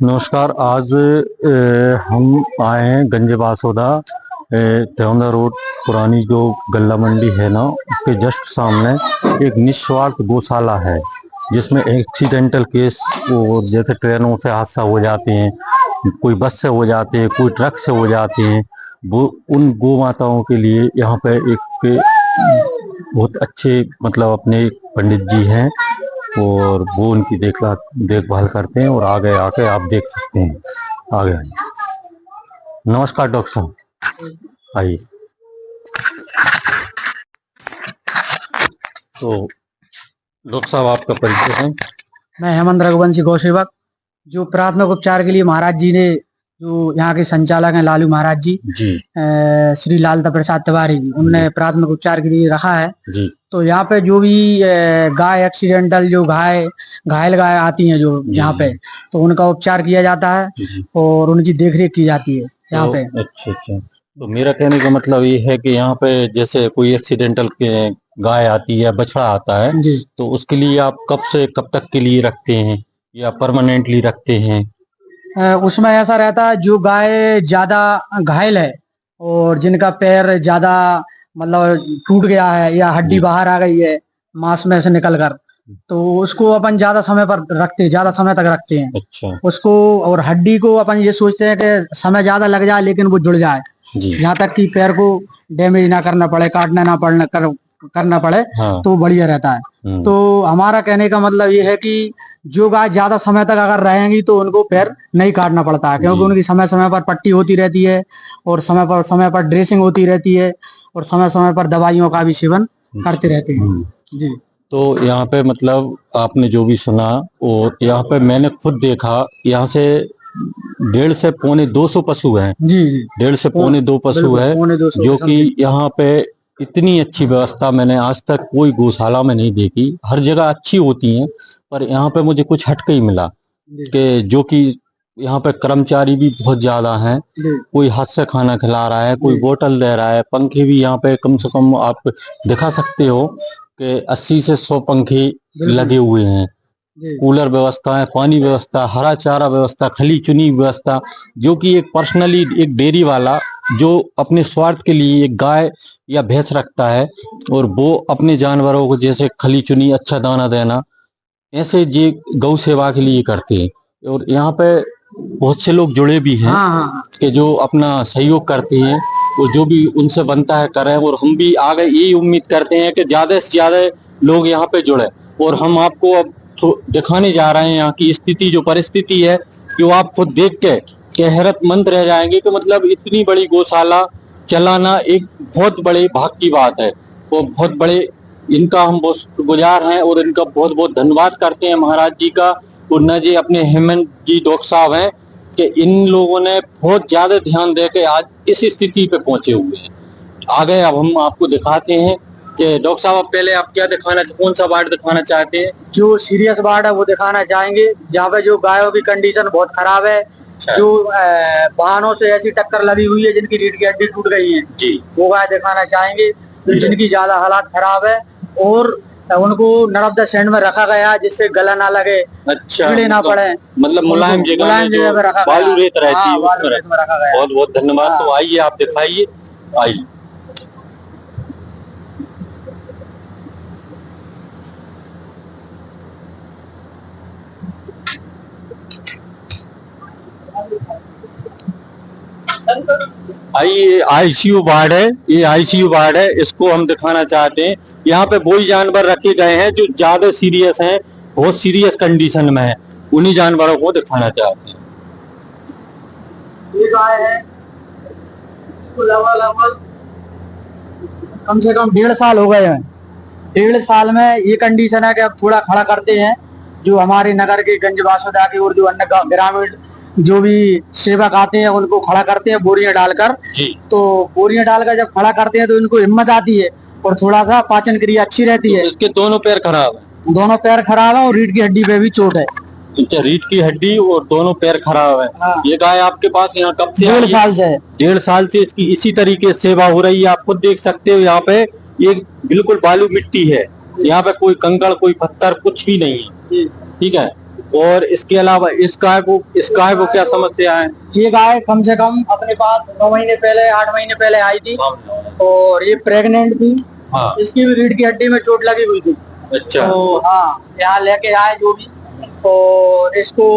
नमस्कार। आज हम आए हैं गंज बासोदा तेवंदा रोड, पुरानी जो गल्ला मंडी है ना, उसके जस्ट सामने एक निस्वार्थ गौशाला है जिसमें एक्सीडेंटल केस और जैसे ट्रेनों से हादसा हो जाते हैं, कोई बस से हो जाते हैं, कोई ट्रक से हो जाते हैं, वो उन गौ माताओं के लिए यहाँ पे एक बहुत अच्छे मतलब अपने पंडित जी हैं और वो उनकी देखभाल करते हैं। और आगे आके आप देख सकते हैं। आगे आइए। नमस्कार डॉक्टर साहब, आइए। तो डॉक्टर साहब आपका परिचय है? मैं हेमंत रघुवंशी गौसेवक, जो प्राथमिक उपचार के लिए महाराज जी ने, जो यहाँ के संचालक हैं लालू महाराज जी, श्री लालता प्रसाद तिवारी जी, उनने प्राथमिक उपचार के लिए रखा है जी। तो यहाँ पे जो भी गाय एक्सीडेंटल, जो घायल गाय आती हैं जो यहाँ पे, तो उनका उपचार किया जाता है और उनकी देखरेख की जाती है यहाँ पे। अच्छा अच्छा। तो मेरा कहने का मतलब ये है कि यहाँ पे जैसे कोई एक्सीडेंटल गाय आती है, बछड़ा आता है, तो उसके लिए आप कब से कब तक के लिए रखते हैं या परमानेंटली रखते हैं? उसमें ऐसा रहता है, जो गाय ज्यादा घायल है और जिनका पैर ज्यादा मतलब टूट गया है या हड्डी बाहर आ गई है मांस में से निकल कर, तो उसको अपन ज्यादा समय तक रखते हैं। अच्छा। उसको और हड्डी को अपन ये सोचते हैं कि समय ज्यादा लग जाए लेकिन वो जुड़ जाए, यहाँ तक कि पैर को डैमेज ना करना पड़े, काटना ना करना पड़े। हाँ। तो बढ़िया रहता है। तो हमारा कहने का मतलब ये है कि जो गाय ज्यादा समय तक अगर रहेंगी तो उनको पैर नहीं काटना पड़ता है, क्योंकि उनकी समय समय पर पट्टी होती रहती है और समय पर ड्रेसिंग होती रहती है और समय समय पर दवाइयों का भी सेवन करते रहते हैं जी। तो यहाँ पे मतलब आपने जो भी सुना, और यहाँ पे मैंने खुद देखा, यहाँ से 1.5 से पौने 200 पशु हैं जी। 1.5 से पौने 2 पशु है, जो कि यहाँ पे इतनी अच्छी व्यवस्था मैंने आज तक कोई गौशाला में नहीं देखी। हर जगह अच्छी होती हैं, पर यहाँ पे मुझे कुछ हटके ही मिला कि जो कि यहाँ पे कर्मचारी भी बहुत ज्यादा हैं। कोई हाथ से खाना खिला रहा है, कोई बोतल दे रहा है, पंखे भी यहाँ पे कम से कम आप दिखा सकते हो कि 80 से 100 पंखे लगे हुए हैं। कूलर व्यवस्था है, पानी व्यवस्था, हरा चारा व्यवस्था, खली चुनी व्यवस्था, जो कि एक पर्सनली एक डेयरी वाला जो अपने स्वार्थ के लिए एक गाय या भैंस रखता है और वो अपने जानवरों को जैसे खली चुनी, अच्छा दाना देना, ऐसे ये गौ सेवा के लिए करते हैं। और यहाँ पे बहुत से लोग जुड़े भी हैं कि जो अपना सहयोग करते हैं, और जो भी उनसे बनता है करें। और हम भी आगे यही उम्मीद करते हैं कि ज्यादा से ज्यादा लोग यहाँ पे जुड़े। और हम आपको अब दिखाने जा रहे हैं यहाँ की स्थिति, जो परिस्थिति है, जो आप खुद देख के हैरतमंद रह जाएंगे कि मतलब इतनी बड़ी गौशाला चलाना एक बहुत बड़े भाग की बात है। वो बहुत बड़े, इनका हम बहुत शुक्रगुजार हैं और इनका बहुत बहुत धन्यवाद करते हैं महाराज जी का। और न जी अपने हेमंत जी डॉक्टर साहब हैं कि इन लोगों ने बहुत ज्यादा ध्यान दे के आज इस स्थिति पे पहुंचे हुए हैं। आगे अब हम आपको दिखाते हैं कि डॉक्टर साहब, पहले आप क्या दिखाना, कौन सा वार्ड दिखाना चाहते हैं? जो सीरियस वार्ड है वो दिखाना चाहेंगे, जहाँ पे जो गायों की कंडीशन बहुत खराब है। अच्छा। जो वाहनों से ऐसी टक्कर लगी हुई है जिनकी रीढ़ की हड्डी टूट गई है जी, वो गाय दिखाना चाहेंगे जिनकी ज्यादा हालात खराब है। और उनको नर्मदा सैंड में रखा गया जिससे गला ना लगे, अच्छा, कीड़े ना पड़े, मतलब मुलायम जगह में रखा गया, बालू रेत रहती है उसमें रखा गया। बहुत बहुत धन्यवाद। तो आइए आप दिखाइए, आइए। आइए, आईसीयू वार्ड है, ये आईसीयू वार्ड है, इसको हम दिखाना चाहते हैं। यहाँ पे वही जानवर रखे गए हैं जो ज्यादा सीरियस हैं, बहुत सीरियस कंडीशन में है, उन्हीं जानवरों को दिखाना चाहते हैं। ये गाय है, लगभग कम से कम 1.5 साल हो गए हैं। 1.5 साल में ये कंडीशन है कि अब थोड़ा खड़ा करते हैं। जो हमारे नगर के गंज बासोदा की और जो अन्य ग्रामीण जो भी सेवक आते हैं उनको खड़ा करते हैं बोरियां डालकर। तो बोरियां डालकर जब खड़ा करते हैं तो इनको हिम्मत आती है और थोड़ा सा पाचन क्रिया अच्छी रहती है। इसके दोनों पैर खराब है? दोनों पैर खराब है और रीढ़ की हड्डी पे भी चोट है। अच्छा, रीढ़ की हड्डी और दोनों पैर खराब है। हाँ। ये गाय आपके पास यहाँ कब से? 1.5 साल से है। 1.5 साल से इसकी इसी तरीके से सेवा हो रही है। आप खुद देख सकते हो, यहाँ पे ये बिल्कुल बालू मिट्टी है, यहाँ पे कोई कंकड़, कोई पत्थर, कुछ भी नहीं है। ठीक है। और इसके अलावा इस गाय को क्या समस्या है? ये गाय कम से कम अपने पास 9 महीने पहले 8 महीने पहले आई थी और ये प्रेग्नेंट थी। हाँ। इसकी भी रीढ़ की हड्डी में चोट लगी हुई थी। अच्छा। तो हाँ, यहाँ लेके आए जो भी, और इसको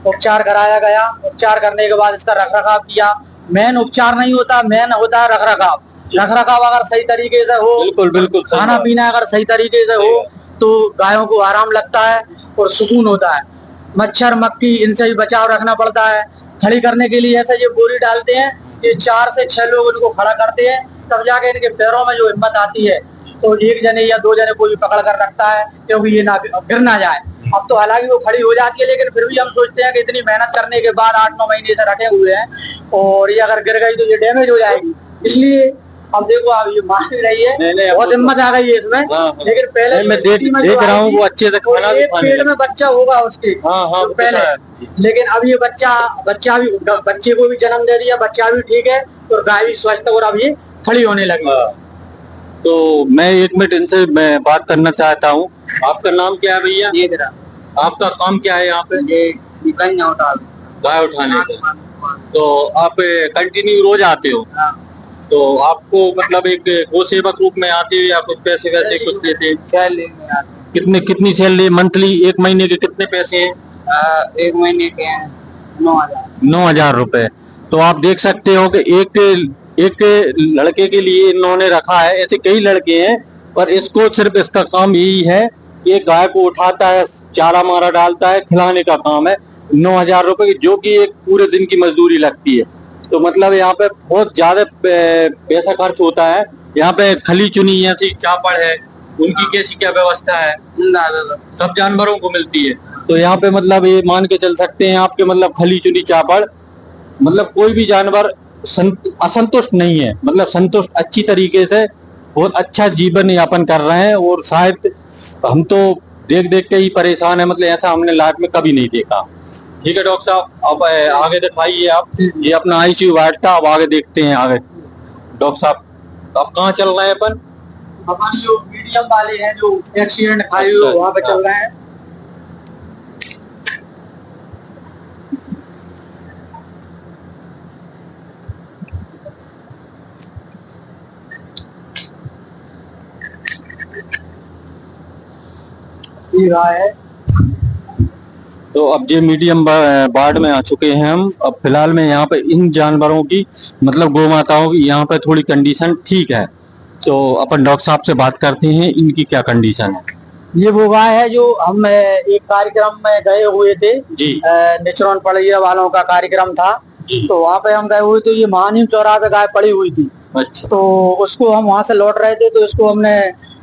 उपचार कराया गया। उपचार करने के बाद इसका रखरखाव किया। मेन उपचार नहीं होता, मेन होता है रखरखाव। रखरखाव अगर सही तरीके से हो, बिल्कुल बिल्कुल, खाना पीना अगर सही तरीके से हो तो गायों को आराम लगता है और सुकून होता है। मच्छर मक्खी इनसे भी बचाव रखना पड़ता है। खड़ी करने के लिए ऐसा ये बोरी डालते हैं, ये 4 से 6 लोग इनको खड़ा करते हैं, तब जाके इनके पैरों में जो हिम्मत आती है तो एक जने या 2 जने कोई पकड़ कर रखता है, क्योंकि ये ना गिर ना जाए। अब तो हालांकि वो खड़ी हो जाती है, लेकिन फिर भी हम सोचते हैं कि इतनी मेहनत करने के बाद 8-9 महीने से रखे हुए हैं और ये अगर गिर गई तो ये डैमेज हो जाएगी। इसलिए अब देखो, अब ये मान भी रही है, बहुत हिम्मत आ गई है इसमें। लेकिन पहले मैं देख रहा हूँ वो अच्छे से खाना भी खाने पेट में बच्चा होगा उसके। हाँ, तो पहले, लेकिन अब ये बच्चे को भी जन्म दे दिया, बच्चा भी ठीक है और गाय भी स्वस्थ और अब ये खड़ी होने लगी। तो मैं 1 मिनट इनसे मैं बात करना चाहता हूँ। आपका नाम क्या है भैया? ये जरा आपका काम क्या है यहाँ पे? ये गाय उठाने का। तो आप कंटिन्यू रोज आते हो? तो आपको मतलब एक गो सेवक रूप में आते हो या कुछ पैसे वैसे कुछ देते हैं? कितनी सैलरी मंथली? 1 महीने के कितने पैसे हैं? 1 महीने के हैं 9,000। 9,000 रुपए। तो आप देख सकते हो कि एक लड़के के लिए इन्होंने रखा है। ऐसे कई लड़के हैं, पर इसको सिर्फ इसका काम यही है, ये गाय को उठाता है, चारा मारा डालता है, खिलाने का काम है। 9,000 रुपए, जो कि एक पूरे दिन की मजदूरी लगती है। तो मतलब यहाँ पे बहुत ज्यादा पैसा खर्च होता है। यहाँ पे खली चुनी ऐसी चापड़ है, उनकी कैसी क्या व्यवस्था है? सब जानवरों को मिलती है। तो यहाँ पे मतलब ये मान के चल सकते हैं आपके, मतलब खली चुनी चापड़, मतलब कोई भी जानवर असंतुष्ट नहीं है, मतलब संतुष्ट अच्छी तरीके से बहुत अच्छा जीवन यापन कर रहे हैं। और शायद हम तो देख देख के ही परेशान है, मतलब ऐसा हमने लाइफ में कभी नहीं देखा। ठीक है डॉक्टर साहब, अब आगे दिखाइए आप। ये अपना आईसीयू वार्ड था, अब आगे देखते हैं आगे। डॉक्टर साहब अब कहाँ चल रहे हैं अपन? हमारी जो मीडियम वाले हैं जो एक्सीडेंट खाए हुए वहाँ पे चल रहे हैं। ये गाय है। तो अब ये मीडियम वार्ड में आ चुके हैं हम। अब फिलहाल में यहाँ पे इन जानवरों की, मतलब गौ माताओं की यहाँ पे थोड़ी कंडीशन ठीक है। तो अपन डॉक्टर साहब से बात करते हैं, इनकी क्या कंडीशन है। ये वो गाय है जो हम एक कार्यक्रम में गए हुए थे जी। नेचुरल पड़िया वालों का कार्यक्रम था जी। तो वहाँ पे हम गए हुए थे। ये महानीम चौराहे पे गाय पड़ी हुई थी। अच्छा। तो उसको हम वहाँ से लौट रहे थे तो इसको हमने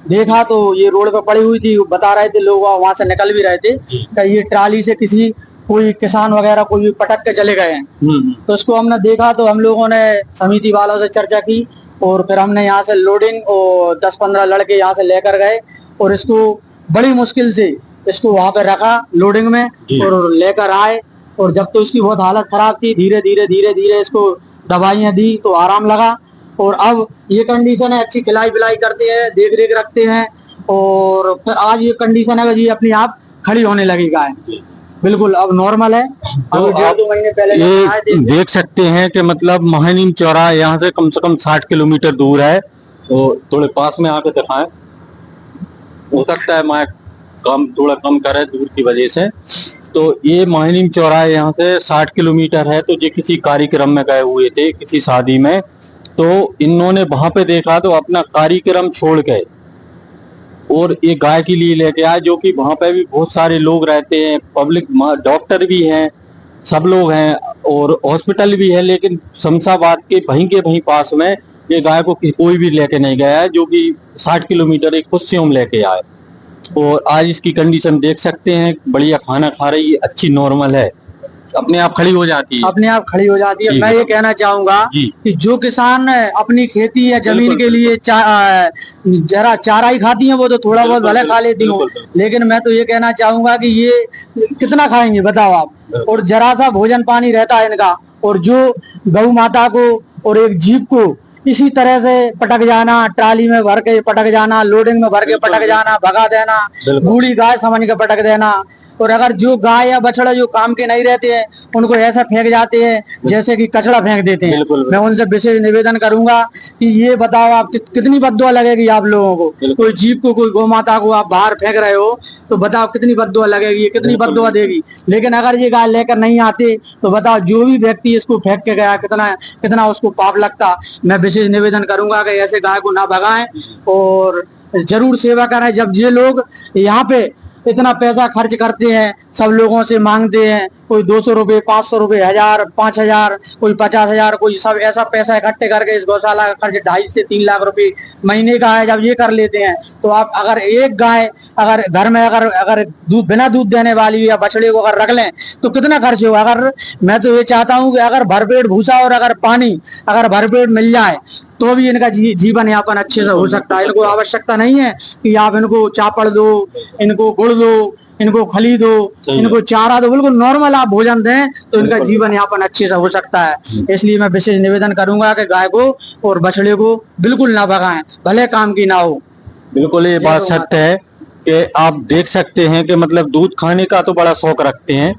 देखा तो ये रोड पे पड़ी हुई थी। बता रहे थे लोग, वहाँ से निकल भी रहे थे कि ये ट्राली से किसी कोई किसान वगैरह कोई भी पटक के चले गए हैं। तो इसको हमने देखा तो हम लोगों ने समिति वालों से चर्चा की और फिर हमने यहाँ से लोडिंग और 10-15 लड़के यहाँ से लेकर गए और इसको बड़ी मुश्किल से इसको वहाँ पे रखा लोडिंग में और लेकर आए। और जब तो इसकी बहुत हालत खराब थी, धीरे धीरे इसको दवाइयाँ दी तो आराम लगा और अब ये कंडीशन है, अच्छी खिलाई पिलाई करते हैं, देख रेख रखते हैं और फिर आज ये कंडीशन है कि ये अपने आप खड़ी होने लगी गाय, बिल्कुल अब नॉर्मल है। तो आप 2 महीने पहले ये देख सकते हैं कि मतलब महानीम चौराहा यहाँ से कम 60 किलोमीटर दूर है। तो थोड़े पास में आके दिखाएं, हो सकता है मैं थोड़ा कम करे दूर की वजह से। तो ये महानीम चौराहा यहाँ से 60 किलोमीटर है। तो ये किसी कार्यक्रम में गए हुए थे, किसी शादी में, तो इन्होंने वहां पे देखा तो अपना कार्यक्रम छोड़ के और एक गाय के लिए लेके आए, जो कि वहां पे भी बहुत सारे लोग रहते हैं, पब्लिक, डॉक्टर भी हैं, सब लोग हैं और हॉस्पिटल भी है। लेकिन शमशाबाद के वहीं पास में ये गाय को कोई भी लेके नहीं गया है, जो कि 60 किलोमीटर एक खुद से हम लेके आए। और आज इसकी कंडीशन देख सकते हैं, बढ़िया खाना खा रही है, अच्छी नॉर्मल है, अपने आप खड़ी हो जाती है। अपने आप खड़ी हो जाती है। मैं ये कहना चाहूंगा कि जो किसान अपनी खेती या जमीन के लिए जरा चारा ही खाती हैं, वो तो थोड़ा बहुत भले खा लेती हूँ, लेकिन मैं तो ये कहना चाहूंगा कि ये कितना खाएंगे बताओ आप। और जरा सा भोजन पानी रहता है इनका, और जो गौ माता को और एक जीप को इसी तरह से पटक जाना, ट्राली में भर के पटक जाना, लोडिंग में भर के पटक जाना, भगा देना, बूढ़ी गाय समझ के पटक देना, और अगर जो गाय या बछड़ा जो काम के नहीं रहते हैं उनको ऐसा फेंक जाते हैं जैसे कि कचड़ा फेंक देते हैं। मैं उनसे विशेष निवेदन करूंगा कि ये बताओ आप कितनी बद्दुआ लगेगी आप लोगों को। कोई जीव को, कोई गौ माता को आप बाहर फेंक रहे हो तो बताओ कितनी बद्दुआ लगेगी, ये कितनी बद्दुआ देगी। लेकिन अगर ये गाय लेकर नहीं आते तो बताओ जो भी व्यक्ति इसको फेंक के गया कितना कितना उसको पाप लगता। मैं विशेष निवेदन करूंगा कि ऐसे गाय को ना भगाएं और जरूर सेवा करें। जब ये लोग यहाँ पे इतना पैसा खर्च करते हैं, सब लोगों से मांगते हैं, कोई 200 रुपए, 500 रुपए, 1000, 5000, कोई 50,000, कोई सब ऐसा पैसा इकट्ठे करके इस गौशाला का खर्च 2.5 से 3 लाख रुपए महीने का है। जब ये कर लेते हैं तो आप अगर एक गाय अगर घर में अगर बिना दूध देने वाली या बछड़े को अगर रख लें तो कितना खर्च होगा। अगर मैं तो ये चाहता हूँ कि अगर भरपेट भूसा और अगर पानी अगर भरपेट मिल जाए तो भी इनका जीवन यापन अच्छे से हो सकता है। इनको आवश्यकता नहीं है कि आप इनको चापड़ दो, इनको गुड़ दो, इनको खली दो, इनको चारा दो। बिल्कुल नॉर्मल आप भोजन दें तो इनका जीवन यापन अच्छे से हो सकता है। इसलिए मैं विशेष निवेदन करूंगा कि गाय को और बछड़े को बिल्कुल ना भगाएं, भले काम की ना हो। बिल्कुल ये बात सत्य है कि आप देख सकते हैं कि मतलब दूध खाने का तो बड़ा शौक रखते हैं,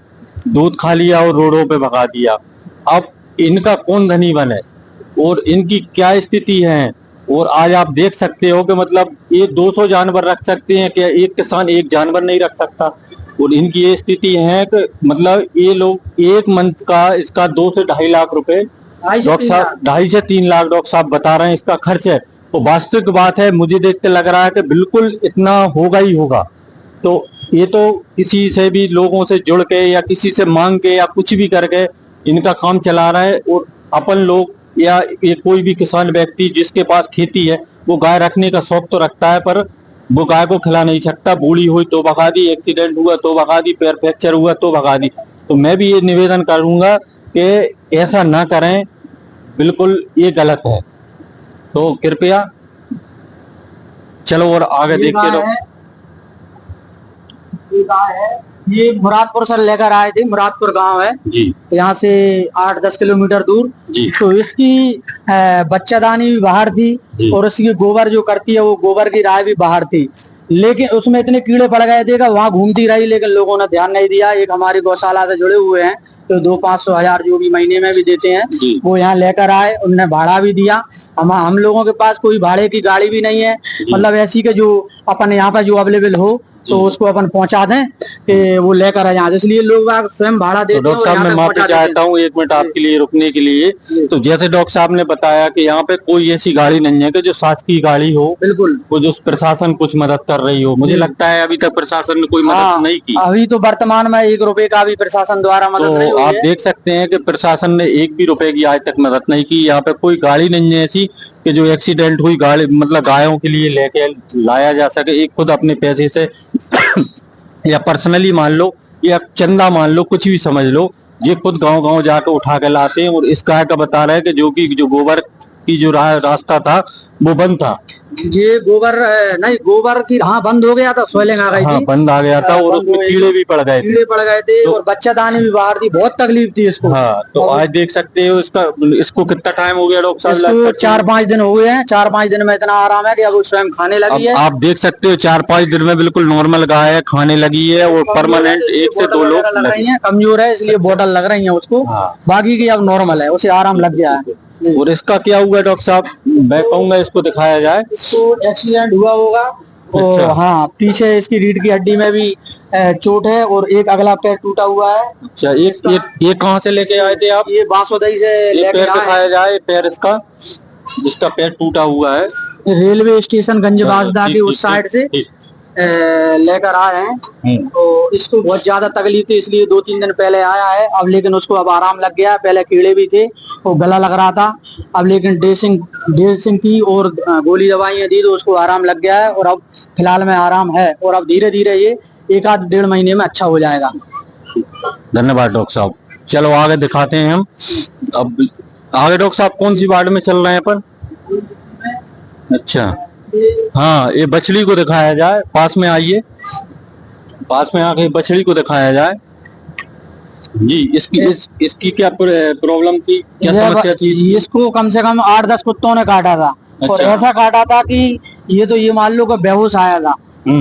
दूध खा लिया और रोडों पे भगा दिया। अब इनका कौन धनी बने और इनकी क्या स्थिति है। और आज आप देख सकते हो कि मतलब ये 200 जानवर रख सकते हैं क्या, एक किसान एक जानवर नहीं रख सकता। और इनकी ये स्थिति है कि मतलब ये लोग एक मंथ का इसका 2 से 2.5 लाख रुपए डॉक्टर साहब 2.5 से 3 लाख डॉक्टर साहब बता रहे हैं इसका खर्च है। तो वास्तविक बात है, मुझे देख के लग रहा है कि बिल्कुल इतना होगा ही होगा। तो ये तो किसी से भी लोगों से जुड़ के या किसी से मांग के या कुछ भी करके इनका काम चला रहा है। और अपन लोग या ये कोई भी किसान व्यक्ति जिसके पास खेती है वो गाय रखने का शौक तो रखता है, पर वो गाय को खिला नहीं सकता। बूढ़ी हुई तो भगा दी, एक्सीडेंट हुआ तो भगा दी, पैर फ्रैक्चर हुआ तो भगा दी। तो मैं भी ये निवेदन करूंगा कि ऐसा ना करें, बिल्कुल ये गलत है। तो कृपया चलो और आगे देखते रहो। ये मुरादपुर से लेकर आए थे, मुरादपुर गांव है जी, यहाँ से 8-10 किलोमीटर दूर जी। तो इसकी बच्चादानी भी बाहर थी और इसकी गोबर जो करती है वो गोबर की राय भी बाहर थी। लेकिन उसमें इतने कीड़े पड़ गए थे कि वहां घूमती रही, लेकिन लोगों ने ध्यान नहीं दिया। एक हमारी गौशाला से जुड़े हुए हैं तो 200-500 हजार जो भी महीने में भी देते हैं वो यहाँ लेकर आए, उनने भाड़ा भी दिया। हम लोगों के पास कोई भाड़े की गाड़ी भी नहीं है, मतलब ऐसी के जो अपन यहाँ पे जो अवेलेबल हो तो उसको अपन पहुंचा दें कि वो लेकर आ जाए। इसलिए लोग स्वयं भाड़ा देते हैं। डॉक्टर साहब मैं माफी चाहता हूँ 1 मिनट आपके लिए रुकने के लिए। तो जैसे डॉक्टर साहब ने बताया कि यहाँ पे कोई ऐसी गाड़ी नहीं है कि जो शासकीय गाड़ी हो, बिल्कुल वो जो प्रशासन कुछ मदद कर रही हो। मुझे लगता है अभी तक प्रशासन ने कोई मदद नहीं की। अभी तो वर्तमान में 1 रुपए का भी प्रशासन द्वारा मदद नहीं हुई है। आप देख सकते हैं कि प्रशासन ने 1 भी रुपए की आज तक मदद नहीं की। यहाँ पे कोई गाड़ी नहीं है ऐसी कि जो एक्सीडेंट हुई गाड़ी मतलब गायों के लिए लेके लाया जा सके। एक खुद अपने पैसे से या पर्सनली मान लो या चंदा मान लो, कुछ भी समझ लो, ये खुद गांव-गांव जाकर उठा के लाते हैं। और इस गाय का बता रहे हैं कि जो गोबर की जो रास्ता था वो बंद था। ये गोबर नहीं, गोबर की बंद हो गया था, स्वेलिंग आ गई थी। बंद आ गया था और उसमें कीड़े भी पड़ गए थे और बच्चादानी भी बाहर थी, बहुत तकलीफ थी इसको। तो आज देख सकते हो इसको कितना टाइम हो गया डॉक्टर साहब? 4-5 दिन हो गए हैं। 4-5 दिन में इतना आराम है कि अब वो स्वयं खाने लगी है। आप देख सकते हो 4-5 दिन में बिल्कुल नॉर्मल गाय है, खाने लगी है और परमानेंट 1 से 2 लोग लग रही है, कमजोर है इसलिए बोतल लग रही है उसको। बाकी की अब नॉर्मल है, उसे आराम लग गया है। और इसका क्या हुआ डॉक्टर साहब? मैं कहूँगा इसको दिखाया जाए। इसको एक्सीडेंट हुआ होगा और हाँ पीछे इसकी रीढ़ की हड्डी में भी चोट है और एक अगला पैर टूटा हुआ है। अच्छा, ये कहाँ से लेके आए थे आप? ये बांसवाडा से लेके पैर दिखाया जाए, पैर इसका जिसका पैर टूटा हुआ है रेलवे स्टेशन गंज बासदा के उस साइड से लेकर आए हैं। तो इसको बहुत ज्यादा तकलीफ थी इसलिए 2-3 दिन पहले आया है। अब लेकिन उसको अब आराम लग गया है। पहले कीड़े भी थे, वो गला लग रहा था। अब लेकिन ड्रेसिंग की और गोली दवाइयां दी तो उसको आराम लग गया है और अब फिलहाल में आराम है और अब धीरे धीरे ये 1-1.5 महीने में अच्छा हो जाएगा। धन्यवाद डॉक्टर साहब। चलो आगे दिखाते हैं हम। अब आगे डॉक्टर साहब कौन सी वार्ड में चल रहे हैं अपन? अच्छा हाँ, ये बछड़ी को दिखाया जाए, पास में आइए, पास में आके बछड़ी को दिखाया जाए जी। इसकी क्या प्रॉब्लम थी, क्या समस्या थी? इसको कम से कम 8-10 कुत्तों ने काटा था। और ऐसा काटा था कि ये तो ये मान लो कि बेहोश आया था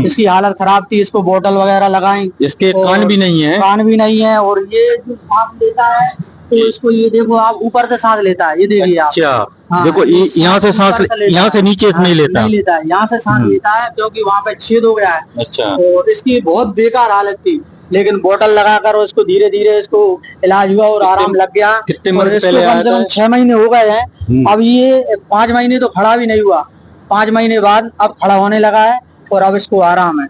इसकी हालत खराब थी, इसको बोतल वगैरह लगाई, इसके और कान भी नहीं है। कान भी नहीं है, और ये जो सांस लेता है तो इसको ये देखो आप, ऊपर से सांस लेता है, ये देखिए आप। अच्छा, हाँ, देखो ये यहाँ से सांस, ऊपर से लेता यहाँ से है। नीचे से हाँ, नहीं लेता। नहीं लेता है, यहाँ से सांस लेता है क्योंकि वहाँ पे छेद हो गया है। अच्छा, और इसकी बहुत बेकार हालत थी, लेकिन बोतल लगाकर उसको धीरे धीरे इसको इलाज हुआ और आराम लग गया। कितने और महीने इसको पहले कम आया से कम था? 6 महीने हो गए हैं। अब ये 5 महीने तो खड़ा भी नहीं हुआ, 5 महीने बाद अब खड़ा होने लगा है और अब इसको आराम है।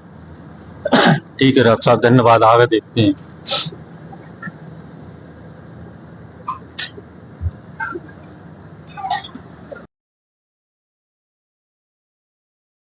ठीक है डॉक्टर साहब, धन्यवाद, आगे देखते हैं।